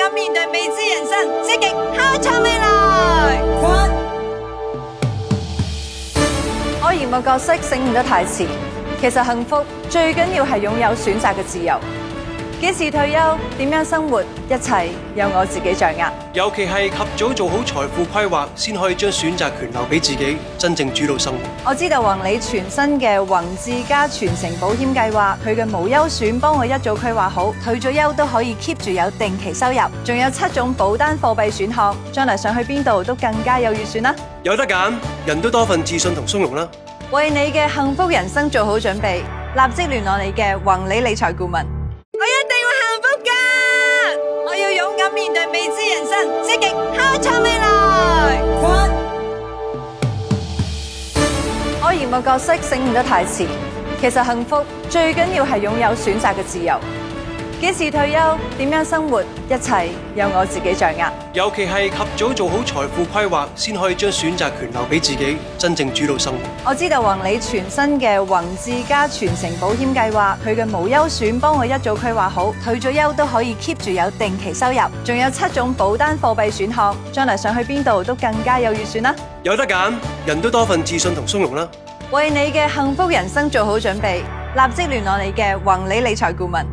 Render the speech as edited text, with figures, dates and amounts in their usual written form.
敢面對未知人生，積極開創未來。我嫌個角色醒悟得太遲，其實幸福最緊要係擁有選擇嘅自由。幾時退休，點樣生活，一切由我自己掌握。尤其係及早做好財富規劃，先可以將選擇權留俾自己，真正主導生活。我知道宏利全新嘅宏志家全程保險計劃，佢嘅無憂選幫我一早規劃好，退咗休都可以 keep 住有定期收入，仲有7種保單貨幣選項，將來想去邊度都更加有預算啦。有得揀，人都多份自信同從容啦。為你嘅幸福人生做好準備，立即聯絡你嘅宏利理財顧問。我一定會幸福㗎！我要勇敢面對未知人生，積極開創未來。我嫌個角色醒悟得太遲，其實幸福最緊要係擁有選擇嘅自由。幾時退休，點樣生活，一切由我自己掌握。尤其係及早做好財富規劃，先可以將選擇權留俾自己，真正主導生活。我知道宏利全新嘅宏志家全程保險計劃，佢嘅無憂選幫我一早規劃好，退咗休都可以 keep 住有定期收入，仲有7種保單貨幣選項，將來想去邊度都更加有預算啦。有得揀，人都多份自信同從容啦。為你嘅幸福人生做好準備，立即聯絡你嘅宏利理財顧問。